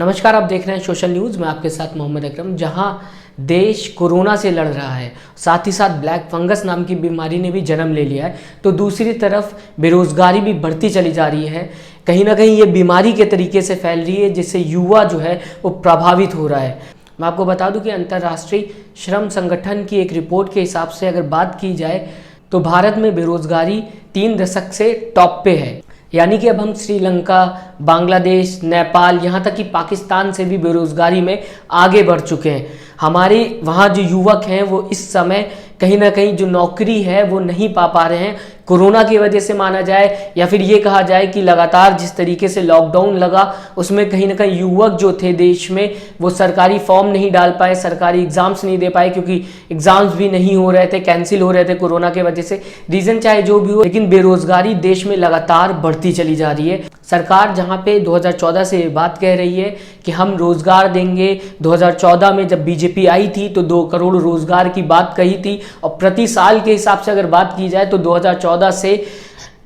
नमस्कार, आप देख रहे हैं सोशल न्यूज़। मैं आपके साथ मोहम्मद अकरम। जहां देश कोरोना से लड़ रहा है, साथ ही साथ ब्लैक फंगस नाम की बीमारी ने भी जन्म ले लिया है, तो दूसरी तरफ बेरोजगारी भी बढ़ती चली जा रही है। कहीं ना कहीं ये बीमारी के तरीके से फैल रही है, जिससे युवा जो है वो प्रभावित हो रहा है। मैं आपको बता दूं कि अंतर्राष्ट्रीय श्रम संगठन की एक रिपोर्ट के हिसाब से अगर बात की जाए तो भारत में बेरोजगारी 3 दशक से टॉप पे है। यानी कि अब हम श्रीलंका, बांग्लादेश, नेपाल, यहाँ तक कि पाकिस्तान से भी बेरोजगारी में आगे बढ़ चुके हैं। हमारे वहाँ जो युवक हैं वो इस समय कहीं ना कहीं जो नौकरी है वो नहीं पा रहे हैं, कोरोना की वजह से माना जाए या फिर ये कहा जाए कि लगातार जिस तरीके से लॉकडाउन लगा उसमें कहीं ना कहीं युवक जो थे देश में वो सरकारी फॉर्म नहीं डाल पाए, सरकारी एग्जाम्स नहीं दे पाए, क्योंकि एग्जाम्स भी नहीं हो रहे थे, कैंसिल हो रहे थे कोरोना के वजह से। रीजन चाहे जो भी हो, लेकिन बेरोजगारी देश में लगातार बढ़ती चली जा रही है। सरकार जहां पे 2014 से बात कह रही है कि हम रोजगार देंगे, 2014 में जब बीजेपी आई थी तो 2 करोड़ रोजगार की बात कही थी, और प्रति साल के हिसाब से अगर बात की जाए तो 2014 से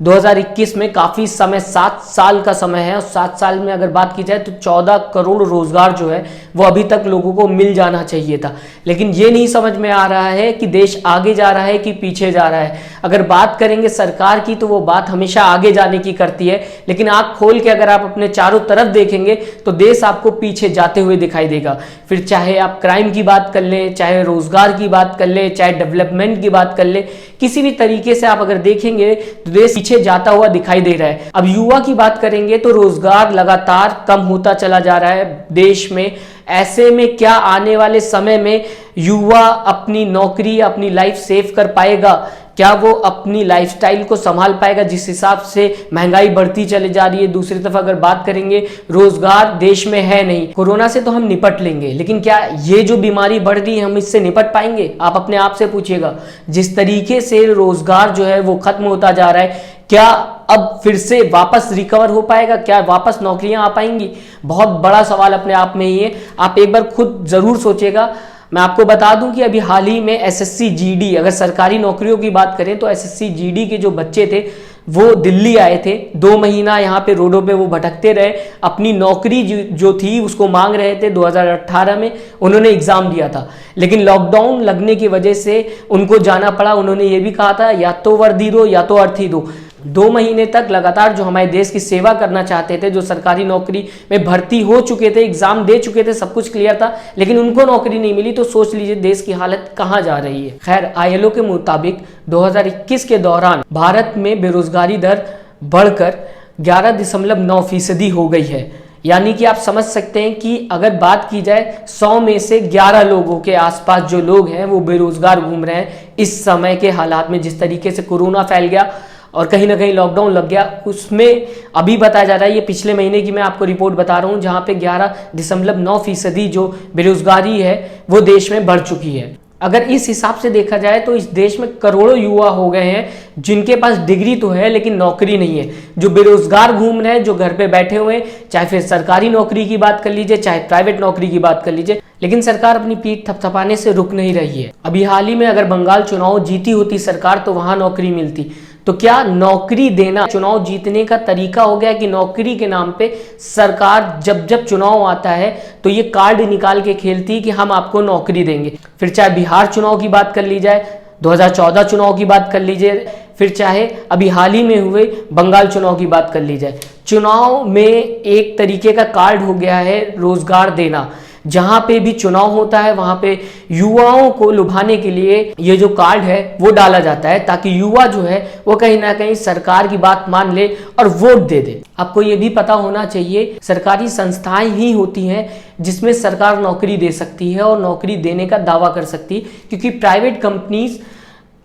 2021 में काफ़ी समय, 7 साल का समय है, और 7 साल में अगर बात की जाए तो 14 करोड़ रोजगार जो है वो अभी तक लोगों को मिल जाना चाहिए था। लेकिन ये नहीं समझ में आ रहा है कि देश आगे जा रहा है कि पीछे जा रहा है। अगर बात करेंगे सरकार की तो वो बात हमेशा आगे जाने की करती है, लेकिन आँख खोल के अगर आप अपने चारों तरफ देखेंगे तो देश आपको पीछे जाते हुए दिखाई देगा। फिर चाहे आप क्राइम की बात कर लें, चाहे रोजगार की बात कर लें, चाहे डेवलपमेंट की बात कर लें, किसी भी तरीके से आप अगर देखेंगे तो देश पीछे जाता हुआ दिखाई दे रहा है। अब युवा की बात करेंगे तो रोजगार लगातार कम होता चला जा रहा है देश में। ऐसे में क्या आने वाले समय में युवा अपनी नौकरी, अपनी लाइफ सेव कर पाएगा? क्या वो अपनी लाइफस्टाइल को संभाल पाएगा जिस हिसाब से महंगाई बढ़ती चली जा रही है? दूसरी तरफ अगर बात करेंगे, रोजगार देश में है नहीं। कोरोना से तो हम निपट लेंगे, लेकिन क्या ये जो बीमारी बढ़ रही है हम इससे निपट पाएंगे? आप अपने आप से पूछिएगा। जिस तरीके से रोजगार जो है वो खत्म होता जा रहा है, क्या अब फिर से वापस रिकवर हो पाएगा? क्या वापस नौकरियां आ पाएंगी? बहुत बड़ा सवाल अपने आप में ही है। आप एक बार खुद जरूर सोचिएगा। मैं आपको बता दूं कि अभी हाल ही में एसएससी जीडी, अगर सरकारी नौकरियों की बात करें तो एसएससी जीडी के जो बच्चे थे वो दिल्ली आए थे। 2 महीना यहाँ पे रोडों पे वो भटकते रहे, अपनी नौकरी जो थी उसको मांग रहे थे। 2018 में उन्होंने एग्जाम दिया था, लेकिन लॉकडाउन लगने की वजह से उनको जाना पड़ा। उन्होंने ये भी कहा था या तो वर्दी दो या तो अर्थी दो। 2 महीने तक लगातार जो हमारे देश की सेवा करना चाहते थे, जो सरकारी नौकरी में भर्ती हो चुके थे, एग्जाम दे चुके थे, सब कुछ क्लियर था, लेकिन उनको नौकरी नहीं मिली। तो सोच लीजिए देश की हालत कहां जा रही है। खैर, आईएलओ के मुताबिक 2021 के दौरान भारत में बेरोजगारी दर बढ़कर 11.9% हो गई है। यानी कि आप समझ सकते हैं कि अगर बात की जाए 100 में से 11 लोगों के आसपास जो लोग हैं वो बेरोजगार घूम रहे हैं इस समय के हालात में। जिस तरीके से कोरोना फैल गया और कहीं ना कहीं लॉकडाउन लग गया, उसमें अभी बताया जा रहा है, ये पिछले महीने की मैं आपको रिपोर्ट बता रहा हूं, जहां पे 11.9% जो बेरोजगारी है वो देश में बढ़ चुकी है। अगर इस हिसाब से देखा जाए तो इस देश में करोड़ों युवा हो गए हैं जिनके पास डिग्री तो है लेकिन नौकरी नहीं है, जो बेरोजगार घूम रहे हैं, जो घर पे बैठे हुए हैं। चाहे फिर सरकारी नौकरी की बात कर लीजिए, चाहे प्राइवेट नौकरी की बात कर लीजिए, लेकिन सरकार अपनी पीठ थपथपाने से रुक नहीं रही है। अभी हाल ही में अगर बंगाल चुनाव जीती होती सरकार तो वहां नौकरी मिलती। तो क्या नौकरी देना चुनाव जीतने का तरीका हो गया कि नौकरी के नाम पे सरकार जब जब चुनाव आता है तो ये कार्ड निकाल के खेलती कि हम आपको नौकरी देंगे? फिर चाहे बिहार चुनाव की बात कर ली जाए, 2014 चुनाव की बात कर लीजिए, फिर चाहे अभी हाल ही में हुए बंगाल चुनाव की बात कर ली जाए, चुनाव में एक तरीके का कार्ड हो गया है रोजगार देना। जहां पे भी चुनाव होता है वहां पे युवाओं को लुभाने के लिए ये जो कार्ड है वो डाला जाता है, ताकि युवा जो है वो कहीं ना कहीं सरकार की बात मान ले और वोट दे दे। आपको ये भी पता होना चाहिए, सरकारी संस्थाएं ही होती हैं जिसमें सरकार नौकरी दे सकती है और नौकरी देने का दावा कर सकती है, क्योंकि प्राइवेट कंपनीज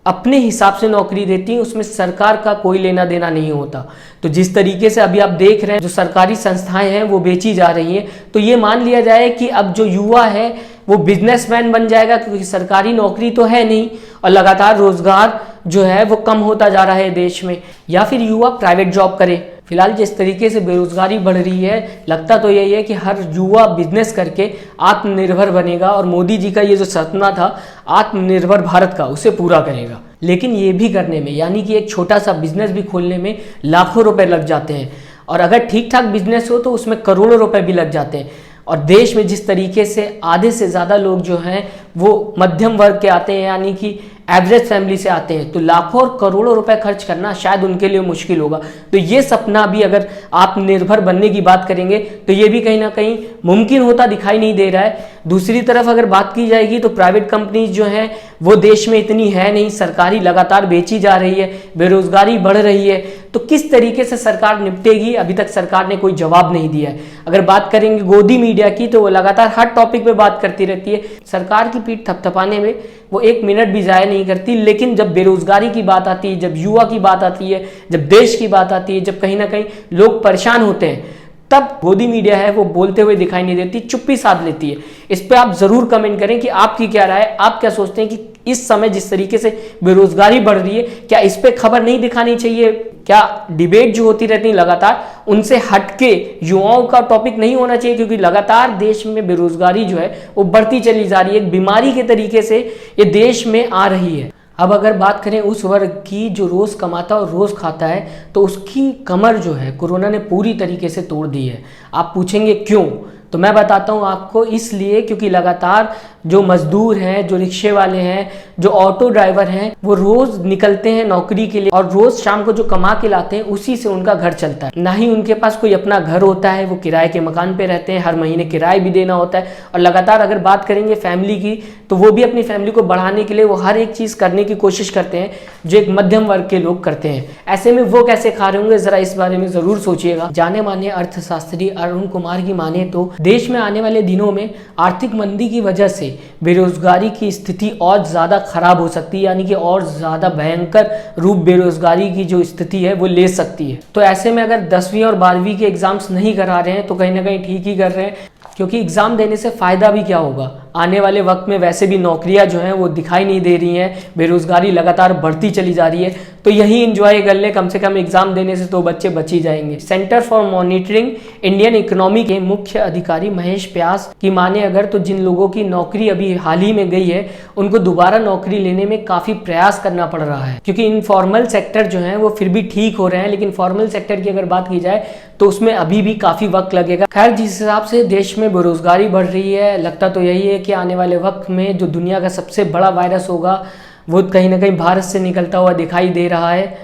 अपने हिसाब से नौकरी देती हैं, उसमें सरकार का कोई लेना देना नहीं होता। तो जिस तरीके से अभी आप देख रहे हैं जो सरकारी संस्थाएं हैं वो बेची जा रही हैं, तो ये मान लिया जाए कि अब जो युवा है वो बिजनेसमैन बन जाएगा, क्योंकि सरकारी नौकरी तो है नहीं और लगातार रोजगार जो है वो कम होता जा रहा है देश में। या फिर युवा प्राइवेट जॉब करे। फिलहाल जिस तरीके से बेरोजगारी बढ़ रही है, लगता तो यही है कि हर युवा बिजनेस करके आत्मनिर्भर बनेगा और मोदी जी का ये जो सपना था आत्मनिर्भर भारत का, उसे पूरा करेगा। लेकिन ये भी करने में, यानी कि एक छोटा सा बिजनेस भी खोलने में लाखों रुपए लग जाते हैं, और अगर ठीक ठाक बिजनेस हो तो उसमें करोड़ों रुपए भी लग जाते हैं। और देश में जिस तरीके से आधे से ज़्यादा लोग जो हैं वो मध्यम वर्ग के आते हैं, यानी कि एवरेज फैमिली से आते हैं, तो लाखों और करोड़ों रुपए खर्च करना शायद उनके लिए मुश्किल होगा। तो ये सपना भी अगर आत्मनिर्भर बनने की बात करेंगे तो ये भी कहीं ना कहीं मुमकिन होता दिखाई नहीं दे रहा है। दूसरी तरफ अगर बात की जाएगी तो प्राइवेट कंपनीज जो हैं वो देश में इतनी है नहीं, सरकारी लगातार बेची जा रही है, बेरोजगारी बढ़ रही है। तो किस तरीके से सरकार निपटेगी, अभी तक सरकार ने कोई जवाब नहीं दिया है। अगर बात करेंगे गोदी मीडिया की तो वो लगातार हर टॉपिक पे बात करती रहती है, सरकार की पीठ थपथपाने में वो एक मिनट भी जाया नहीं करती। लेकिन जब बेरोजगारी की बात आती है, जब युवा की बात आती है, जब देश की बात आती है, जब कहीं ना कहीं लोग परेशान होते हैं, तब गोदी मीडिया है वो बोलते हुए दिखाई नहीं देती, चुप्पी साध लेती है। इस पे आप जरूर कमेंट करें कि आपकी क्या राय है, आप क्या सोचते हैं कि इस समय जिस तरीके से बेरोजगारी बढ़ रही है, क्या इस पे खबर नहीं दिखानी चाहिए? क्या डिबेट जो होती रहती है लगातार उनसे हटके युवाओं का टॉपिक नहीं होना चाहिए? क्योंकि लगातार देश में बेरोजगारी जो है वो बढ़ती चली जा रही है, एक बीमारी के तरीके से ये देश में आ रही है। अब अगर बात करें उस वर्ग की जो रोज़ कमाता और रोज़ खाता है, तो उसकी कमर जो है कोरोना ने पूरी तरीके से तोड़ दी है। आप पूछेंगे क्यों, तो मैं बताता हूँ आपको। इसलिए क्योंकि लगातार जो मजदूर हैं, जो रिक्शे वाले हैं, जो ऑटो ड्राइवर हैं, वो रोज़ निकलते हैं नौकरी के लिए और रोज़ शाम को जो कमा के लाते हैं उसी से उनका घर चलता है। ना ही उनके पास कोई अपना घर होता है, वो किराए के मकान पे रहते हैं, हर महीने किराए भी देना होता है। और लगातार अगर बात करेंगे फैमिली की तो वो भी अपनी फैमिली को बढ़ाने के लिए वो हर एक चीज़ करने की कोशिश करते हैं जो एक मध्यम वर्ग के लोग करते हैं। ऐसे में वो कैसे खा रहे होंगे, ज़रा इस बारे में ज़रूर सोचिएगा। जाने माने अर्थशास्त्री अरुण कुमार की माने तो देश में आने वाले दिनों में आर्थिक मंदी की वजह से बेरोजगारी की स्थिति और ज़्यादा खराब हो सकती है, यानी कि और ज़्यादा भयंकर रूप बेरोजगारी की जो स्थिति है वो ले सकती है। तो ऐसे में अगर 10वीं और 12वीं के एग्जाम्स नहीं करा रहे हैं तो कहीं ना कहीं ठीक ही कर रहे हैं, क्योंकि एग्ज़ाम देने से फ़ायदा भी क्या होगा। आने वाले वक्त में वैसे भी नौकरियां जो हैं वो दिखाई नहीं दे रही हैं, बेरोजगारी लगातार बढ़ती चली जा रही है, तो यही एंजॉय कर ले, कम से कम एग्जाम देने से तो बच्चे बच ही जाएंगे। Centre for monitoring Indian economy के मुख्य अधिकारी महेश व्यास की माने अगर तो जिन लोगों की नौकरी अभी हाल ही में गई है उनको दोबारा नौकरी लेने में काफ़ी प्रयास करना पड़ रहा है, क्योंकि इनफॉर्मल सेक्टर जो है वो फिर भी ठीक हो रहे हैं, लेकिन फॉर्मल सेक्टर की अगर बात की जाए तो उसमें अभी भी काफ़ी वक्त लगेगा। खैर, जिस हिसाब से देश में बेरोजगारी बढ़ रही है, लगता तो यही है कि आने वाले वक्त में जो दुनिया का सबसे बड़ा वायरस होगा वो कहीं ना कहीं भारत से निकलता हुआ दिखाई दे रहा है।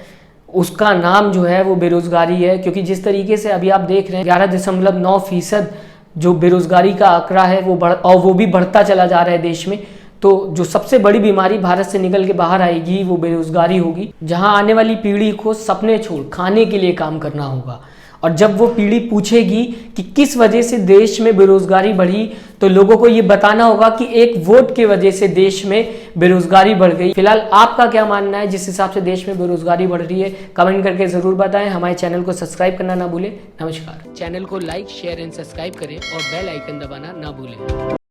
उसका नाम जो है वो बेरोजगारी है, क्योंकि जिस तरीके से अभी आप देख रहे हैं 11.9% जो बेरोजगारी का आंकड़ा है वो भी बढ़ता चला जा रहा है देश में। तो जो सबसे बड़ी बीमारी भारत से निकल के बाहर आएगी वो बेरोजगारी होगी, जहां आने वाली पीढ़ी को सपने छोड़ खाने के लिए काम करना होगा। और जब वो पीढ़ी पूछेगी कि किस वजह से देश में बेरोजगारी बढ़ी, तो लोगों को ये बताना होगा कि एक वोट की वजह से देश में बेरोजगारी बढ़ गई। फिलहाल आपका क्या मानना है जिस हिसाब से देश में बेरोजगारी बढ़ रही है, कमेंट करके जरूर बताएं। हमारे चैनल को सब्सक्राइब करना ना भूलें। नमस्कार। चैनल को लाइक, शेयर एंड सब्सक्राइब करें और बेल आइकन दबाना ना भूलें।